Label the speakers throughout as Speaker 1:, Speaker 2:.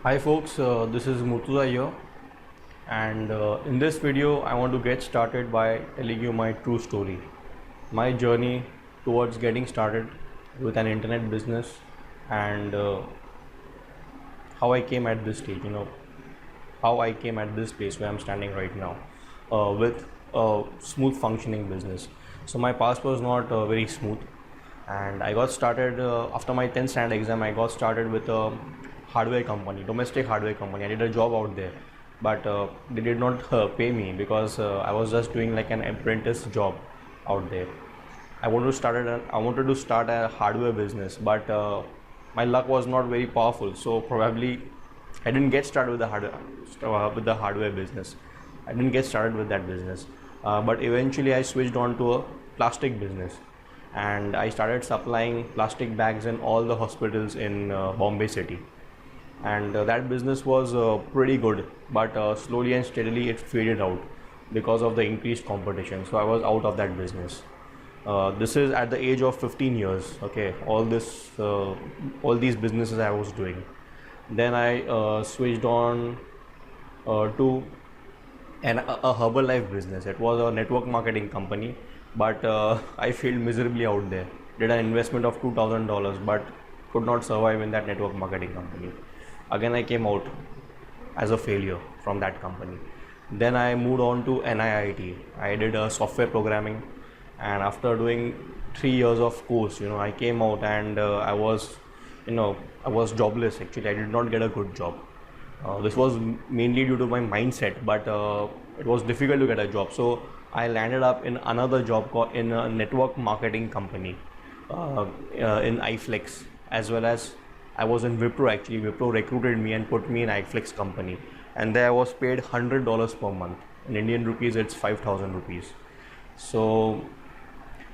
Speaker 1: Hi folks, this is Murtuza here, and in this video I want to get started by telling you my true story, my journey towards getting started with an internet business, and how I came at this stage, how I came at this place where I'm standing right now, with a smooth functioning business. So my past was not very smooth, and I got started after my 10th standard exam. I got started with a hardware company, domestic hardware company. I did a job out there, but they did not pay me because I was just doing like an apprentice job out there. I wanted to start a hardware business, but my luck was not very powerful. So probably I didn't get started with the hardware business. I didn't get started with that business, but eventually I switched on to a plastic business, and I started supplying plastic bags in all the hospitals in Bombay city. And that business was pretty good, but slowly and steadily it faded out because of the increased competition. So I was out of that business. This is at the age of 15 years. Okay, all these businesses I was doing. Then I switched on to a Herbalife business. It was a network marketing company, but I failed miserably out there. Did an investment of $2,000, but could not survive in that network marketing company. Again, I came out as a failure from that company. Then I moved on to NIIT. I did software programming, and after doing 3 years of course, I came out, and I was jobless. Actually, I did not get a good job. This was mainly due to my mindset, but it was difficult to get a job. So I landed up in another job in a network marketing company in iFlex, as well as I was in Wipro. Actually, Wipro recruited me and put me in iFlex company, and there I was paid $100 per month. In Indian rupees, it's 5,000 rupees. So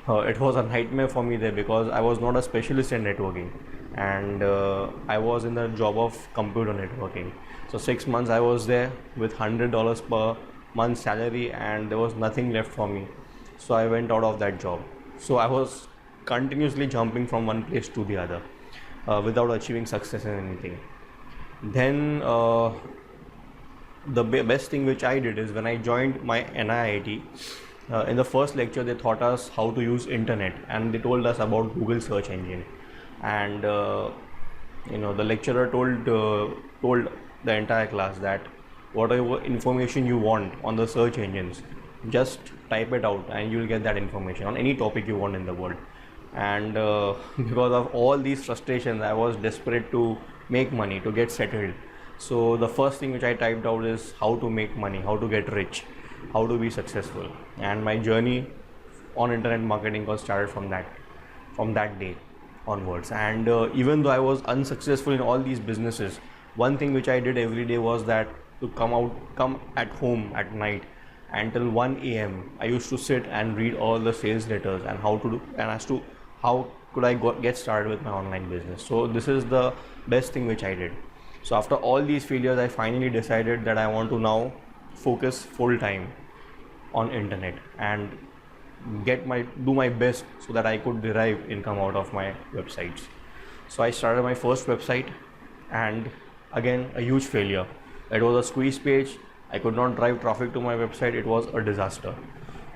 Speaker 1: it was a nightmare for me there because I was not a specialist in networking, and I was in the job of computer networking. So 6 months I was there with $100 per month salary, and there was nothing left for me. So I went out of that job. So I was continuously jumping from one place to the other without achieving success in anything. Then the best thing which I did is when I joined my NIIT. In the first lecture, they taught us how to use internet, and they told us about Google search engine. And the lecturer told the entire class that whatever information you want on the search engines, just type it out, and you'll get that information on any topic you want in the world. And because of all these frustrations, I was desperate to make money, to get settled. So the first thing which I typed out is how to make money, how to get rich, how to be successful. And my journey on internet marketing got started from that day onwards. And even though I was unsuccessful in all these businesses, one thing which I did every day was that to come at home at night until 1 a.m. I used to sit and read all the sales letters and how to do, and as to how could I get started with my online business. So this is the best thing which I did. So after all these failures, I finally decided that I want to now focus full time on internet and do my best so that I could derive income out of my websites. So I started my first website, and again a huge failure. It was a squeeze page. I could not drive traffic to my website. It was a disaster.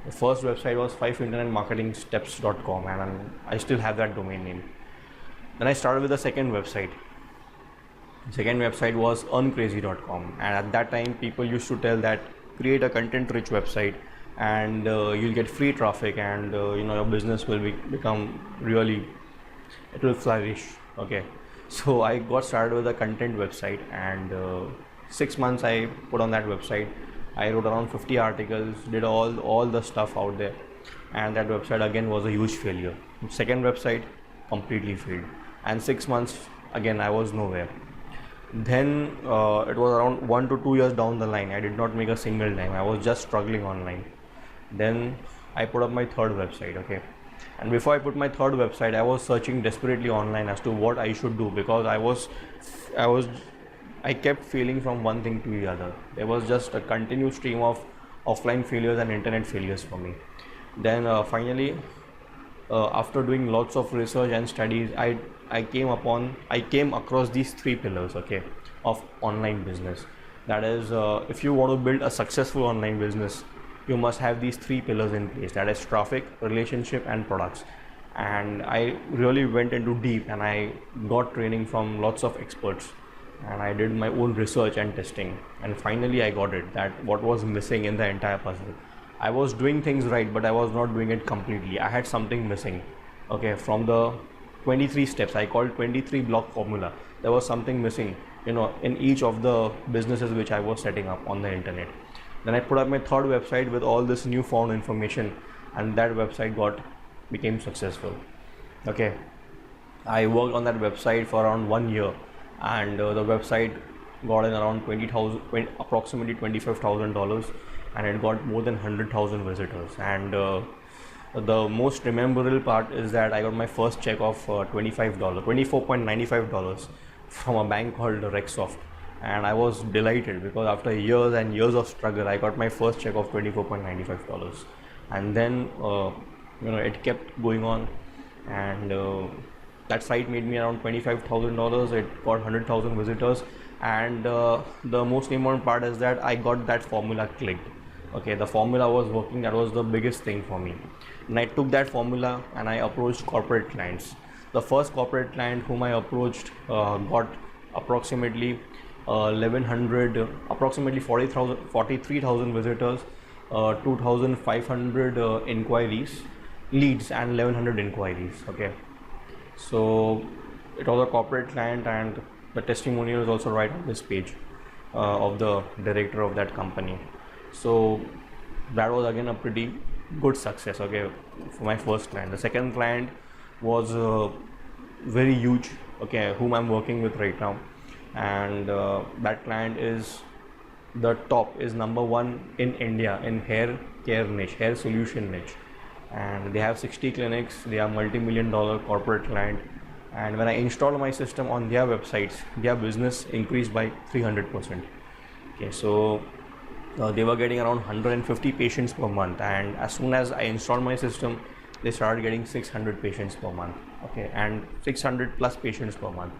Speaker 1: The first website was 5internetmarketingsteps.com, and I still have that domain name. Then I started with the second website. The second website was earncrazy.com, and at that time people used to tell that create a content rich website and you'll get free traffic, and your business will become really, it will flourish. Okay, so I got started with a content website, and 6 months I put on that website. I wrote around 50 articles, did all the stuff out there, and that website again was a huge failure. Second website completely failed, and 6 months again I was nowhere. Then it was around 1 to 2 years down the line. I did not make a single dime. I was just struggling online. Then I put up my third website. Okay, and before I put my third website, I was searching desperately online as to what I should do, because I kept failing from one thing to the other. There was just a continuous stream of offline failures and internet failures for me. Then finally, after doing lots of research and studies, I came across these three pillars. Okay, of online business. That is, if you want to build a successful online business, you must have these three pillars in place. That is traffic, relationship, and products. And I really went into deep, and I got training from lots of experts, and I did my own research and testing, and finally I got it, that what was missing in the entire puzzle. I was doing things right, but I was not doing it completely. I had something missing. Okay, from the 23 steps, I called 23 block formula, there was something missing, in each of the businesses which I was setting up on the internet. Then I put up my third website with all this newfound information, and that website became successful. Okay, I worked on that website for around 1 year, and the website got in around approximately $25,000, and it got more than 100,000 visitors. And the most memorable part is that I got my first check of $24.95 from a bank called Rexsoft, and I was delighted because after years and years of struggle, I got my first check of $24.95. And then it kept going on, and that site made me around $25,000. It got 100,000 visitors, and the most important part is that I got that formula clicked. Okay, the formula was working. That was the biggest thing for me. And I took that formula and I approached corporate clients. The first corporate client whom I approached got approximately 1100, approximately 43,000 visitors, 2,500 inquiries, leads, and 1100 inquiries. Okay, so it was a corporate client, and the testimonial is also right on this page of the director of that company. So that was again a pretty good success. Okay, for my first client. The second client was very huge, okay, whom I'm working with right now, and that client is number one in India in hair care niche, hair solution niche, and they have 60 clinics. They are multi-million-dollar corporate client, and when I installed my system on their websites, their business increased by 300%. Okay, so they were getting around 150 patients per month, and as soon as I installed my system, they started getting 600 patients per month. Okay, and 600 plus patients per month.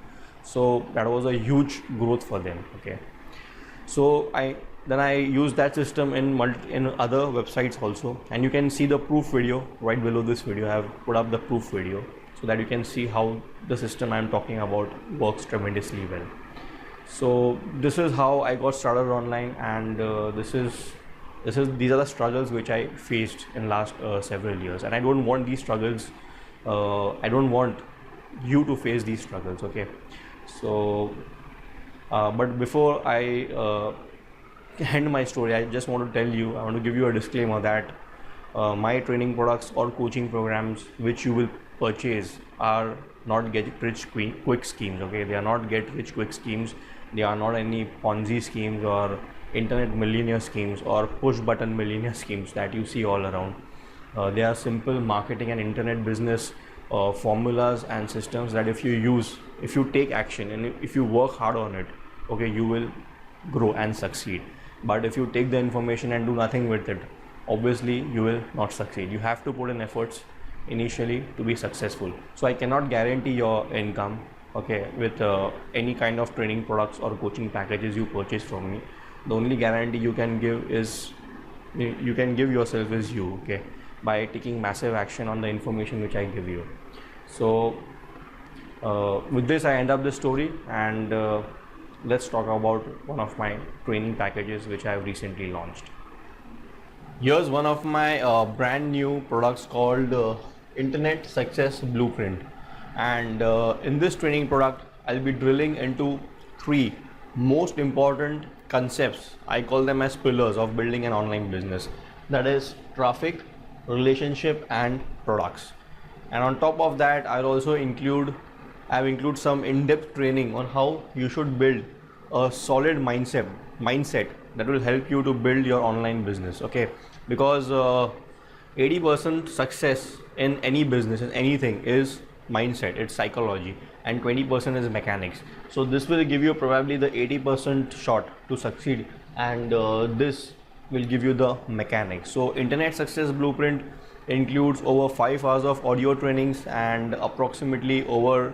Speaker 1: So that was a huge growth for them. Okay, so I used that system in other websites also, and you can see the proof video right below this video. I have put up the proof video so that you can see how the system I am talking about works tremendously well. So this is how I got started online, and these are the struggles which I faced in last several years, and I don't want these struggles. I don't want you to face these struggles. Okay, so but before I end my story, I just want to tell you, I want to give you a disclaimer that my training products or coaching programs which you will purchase are not get rich quick schemes. Okay, they are not get rich quick schemes. They are not any Ponzi schemes or internet millionaire schemes or push button millionaire schemes that you see all around. They are simple marketing and internet business formulas and systems that if you take action, and if you work hard on it, okay, you will grow and succeed. But if you take the information and do nothing with it, obviously you will not succeed. You have to put in efforts initially to be successful. So I cannot guarantee your income, okay, with any kind of training products or coaching packages you purchase from me. The only guarantee you can give yourself is you, okay, by taking massive action on the information which I give you. So with this I end up the story, and let's talk about one of my training packages which I have recently launched. Here's one of my brand new products called Internet Success Blueprint, and in this training product I'll be drilling into three most important concepts. I call them as pillars of building an online business. That is traffic, relationship, and products. And on top of that, I've include some in-depth training on how you should build a solid mindset that will help you to build your online business. Okay, because 80% success in any business, in anything, is mindset, it's psychology, and 20% is mechanics. So this will give you probably the 80% shot to succeed, and this will give you the mechanics. So Internet Success Blueprint includes over 5 hours of audio trainings and approximately over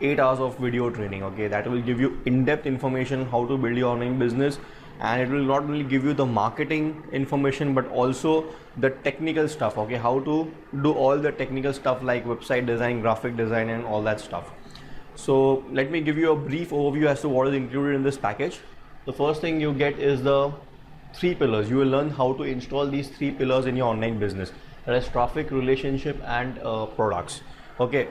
Speaker 1: 8 hours of video training, okay, that will give you in-depth information how to build your online business, and it will not only give you the marketing information but also the technical stuff, okay, how to do all the technical stuff like website design, graphic design and all that stuff. So let me give you a brief overview as to what is included in this package. The first thing you get is the 3 pillars. You will learn how to install these 3 pillars in your online business, that is traffic, relationship and products, okay.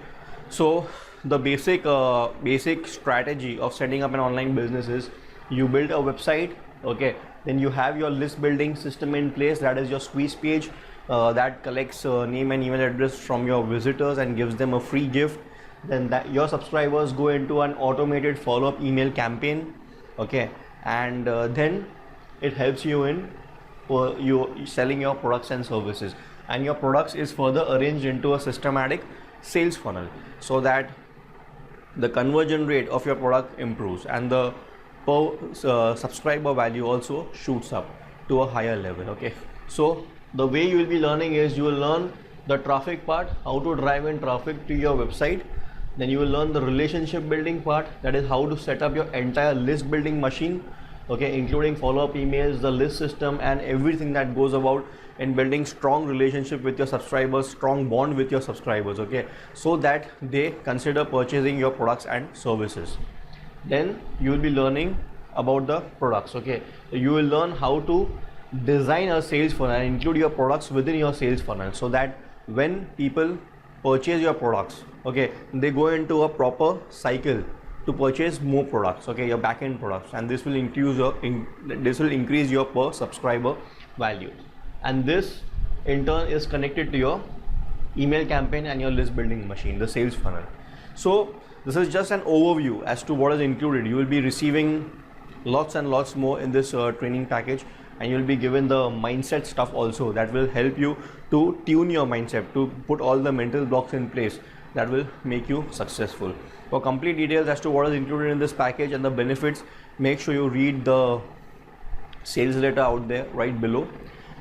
Speaker 1: So the basic strategy of setting up an online business is you build a website, okay, then you have your list building system in place, that is your squeeze page that collects name and email address from your visitors and gives them a free gift. Then that your subscribers go into an automated follow-up email campaign, okay, and then it helps you in you selling your products and services, and your products is further arranged into a systematic sales funnel so that the conversion rate of your product improves and the per subscriber value also shoots up to a higher level, okay. So the way you will be learning is you will learn the traffic part, how to drive in traffic to your website. Then you will learn the relationship building part, that is how to set up your entire list building machine, okay, including follow-up emails, the list system and everything that goes about in building strong relationship with your subscribers, strong bond with your subscribers, okay, so that they consider purchasing your products and services. Then you will be learning about the products, okay. You will learn how to design a sales funnel and include your products within your sales funnel so that when people purchase your products, okay, they go into a proper cycle to purchase more products, okay, your back-end products, and this will increase your per subscriber value, and this in turn is connected to your email campaign and your list building machine, the sales funnel. So this is just an overview as to what is included. You will be receiving lots and lots more in this training package, and you will be given the mindset stuff also that will help you to tune your mindset, to put all the mental blocks in place that will make you successful. For complete details as to what is included in this package and the benefits, make sure you read the sales letter out there right below.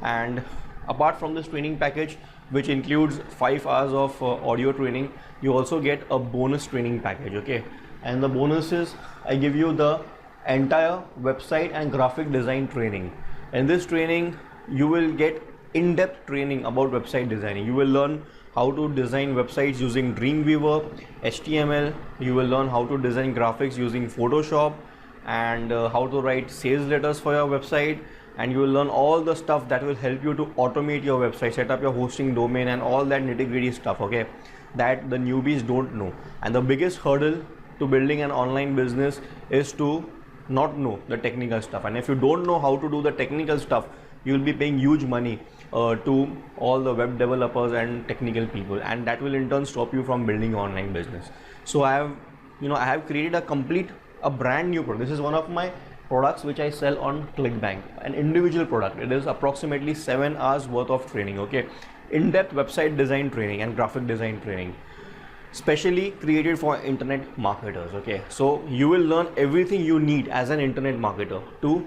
Speaker 1: And apart from this training package, which includes 5 hours of audio training, you also get a bonus training package, okay. And the bonus is I give you the entire website and graphic design training. In this training you will get in-depth training about website designing. You will learn how to design websites using Dreamweaver, HTML. You will learn how to design graphics using Photoshop, and how to write sales letters for your website, and you will learn all the stuff that will help you to automate your website, set up your hosting domain and all that nitty-gritty stuff, okay, that the newbies don't know. And the biggest hurdle to building an online business is to not know the technical stuff, and if you don't know how to do the technical stuff, you will be paying huge money to all the web developers and technical people, and that will in turn stop you from building your online business. So I have created a brand new product. This is one of my products which I sell on ClickBank, an individual product. It is approximately 7 hours worth of training, okay, in-depth website design training and graphic design training, specially created for internet marketers, okay. So you will learn everything you need as an internet marketer to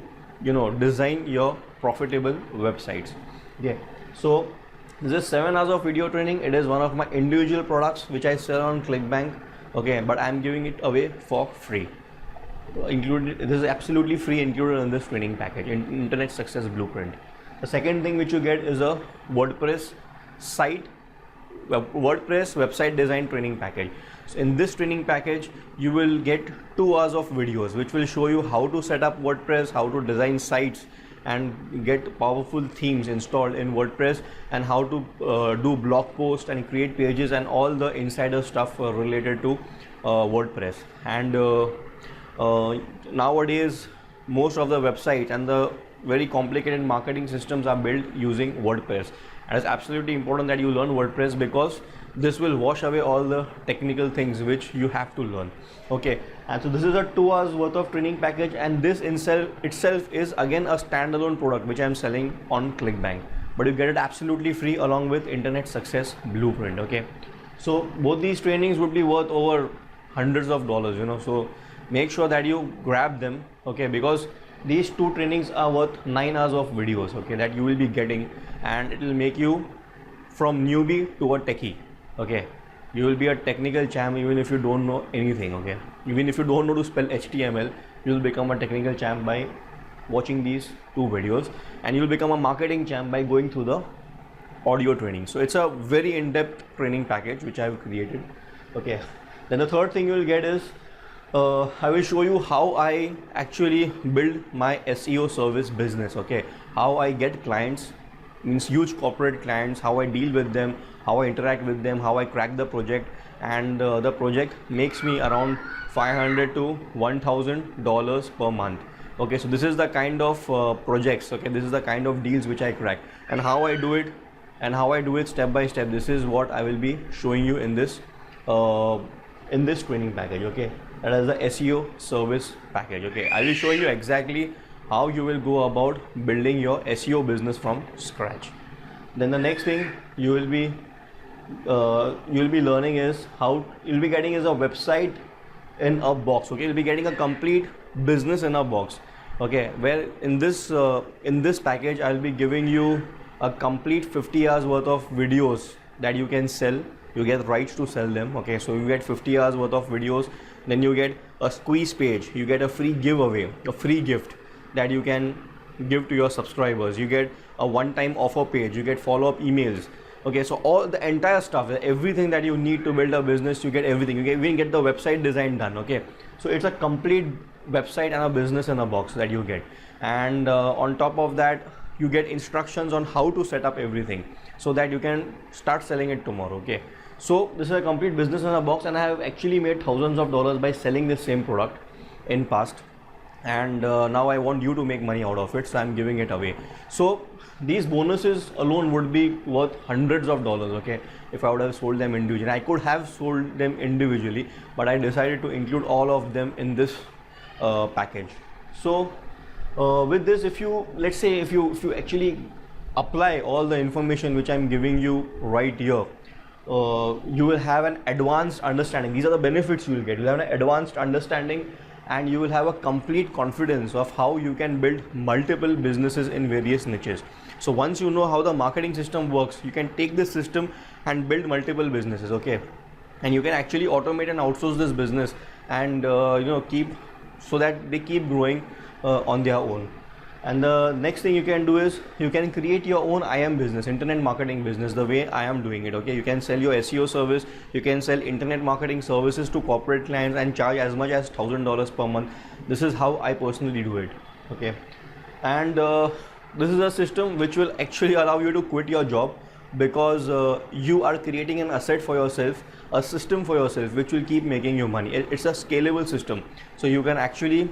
Speaker 1: design your profitable websites, okay. So this is 7 hours of video training. It is one of my individual products which I sell on ClickBank, okay, but I am giving it away for free. This is absolutely free, included in this training package, Internet Success Blueprint. The second thing which you get is a WordPress website design training package. So in this training package you will get 2 hours of videos which will show you how to set up WordPress, how to design sites and get powerful themes installed in WordPress, and how to do blog posts and create pages and all the insider stuff related to WordPress. And nowadays most of the websites and the very complicated marketing systems are built using WordPress, and it's absolutely important that you learn WordPress because this will wash away all the technical things which you have to learn, okay. And so this is a 2 hours worth of training package, and this itself is again a standalone product which I am selling on ClickBank, but you get it absolutely free along with Internet Success Blueprint, okay. So both these trainings would be worth over hundreds of dollars, so make sure that you grab them, okay, because these 2 trainings are worth 9 hours of videos, okay, that you will be getting, and it will make you from newbie to a techie, okay. You will be a technical champ even if you don't know anything, okay? Even if you don't know to spell HTML, you will become a technical champ by watching these two videos, and you will become a marketing champ by going through the audio training. So it's a very in-depth training package which I have created, okay? Then the third thing you will get is I will show you how I actually build my SEO service business, okay? How I get clients, means huge corporate clients, how I deal with them, how I interact with them, how I crack the project, and the project makes me around $500 to $1,000 per month. Okay, so this is the kind of projects, okay, this is the kind of deals which I crack, and how I do it step by step. This is what I will be showing you in this training package, okay? That is the SEO service package, okay? I will show you exactly how you will go about building your SEO business from scratch. Then the next thing you will be learning is how you'll be getting is a website in a box, okay? You'll be getting a complete business in a box, okay? Where in this package I'll be giving you a complete 50 hours worth of videos that you can sell. You get rights to sell them, okay? So you get 50 hours worth of videos, then you get a squeeze page, you get a free giveaway, a free gift that you can give to your subscribers, you get a one-time offer page, you get follow-up emails, okay? So all the entire stuff, everything that you need to build a business, you get everything. You even get the website design done, okay? So it's a complete website and a business in a box that you get, and on top of that you get instructions on how to set up everything so that you can start selling it tomorrow, okay? So this is a complete business in a box, and I have actually made thousands of dollars by selling this same product in past, and now I want you to make money out of it, so I'm giving it away. So these bonuses alone would be worth hundreds of dollars, okay, if I would have sold them individually. I could have sold them individually, but I decided to include all of them in this package. So with this, if you, let's say, if you actually apply all the information which I'm giving you right here, you will have an advanced understanding. These are the benefits you will get. You have an advanced understanding, and you will have a complete confidence of how you can build multiple businesses in various niches. So once you know how the marketing system works, you can take this system and build multiple businesses, okay? And you can actually automate and outsource this business, and keep, so that they keep growing on their own. And the next thing you can do is you can create your own IM business, internet marketing business, the way I am doing it, okay? You can sell your SEO service, you can sell internet marketing services to corporate clients and charge as much as $1,000 per month. This is how I personally do it, okay? And this is a system which will actually allow you to quit your job, because you are creating an asset for yourself, a system for yourself which will keep making you money. It's a scalable system, so you can actually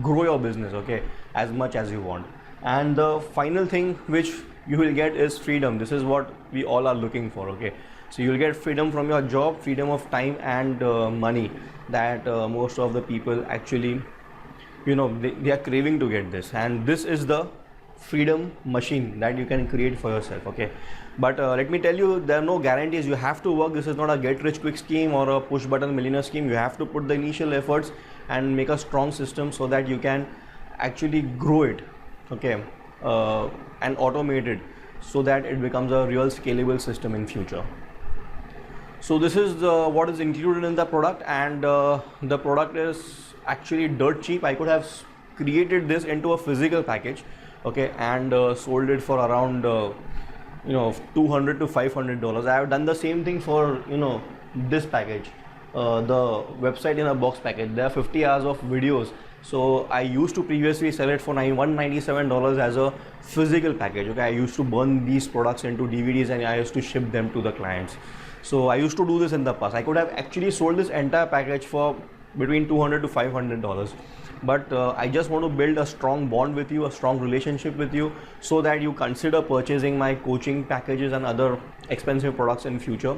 Speaker 1: grow your business, okay, as much as you want. And the final thing which you will get is freedom. This is what we all are looking for, okay? So you will get freedom from your job, freedom of time and money, that most of the people actually, they are craving to get this. And this is the freedom machine that you can create for yourself, okay? But let me tell you, there are no guarantees. You have to work. This is not a get rich quick scheme or a push button millionaire scheme. You have to put the initial efforts and make a strong system so that you can actually grow it, okay, and automate it so that it becomes a real scalable system in future. So this is what is included in the product, and the product is actually dirt cheap. I could have created this into a physical package, okay, and sold it for around $200 to $500. I have done the same thing for this package, the website in a box package. There are 50 hours of videos. So I used to previously sell it for $197 as a physical package, okay? I used to burn these products into DVDs and I used to ship them to the clients. So I used to do this in the past. I could have actually sold this entire package for between $200 to $500, but I just want to build a strong bond with you, a strong relationship with you, so that you consider purchasing my coaching packages and other expensive products in future.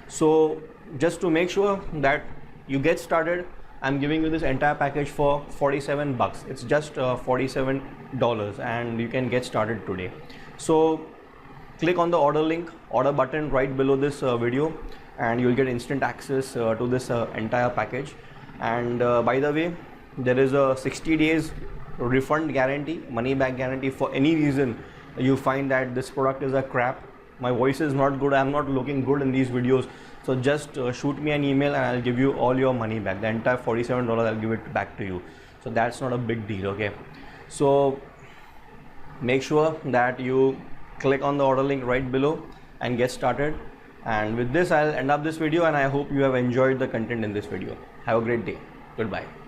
Speaker 1: So just to make sure that you get started, I'm giving you this entire package for $47. It's just $47, and you can get started today. So click on the order link, order button right below this video, and you'll get instant access to this entire package. And by the way, there is a 60 days refund guarantee, money back guarantee. For any reason you find that this product is a crap, my voice is not good, I'm not looking good in these videos, So just shoot me an email and I'll give you all your money back. The entire $47, I'll give it back to you. So that's not a big deal, okay? So make sure that you click on the order link right below and get started. And with this, I'll end up this video, and I hope you have enjoyed the content in this video. Have a great day. Goodbye.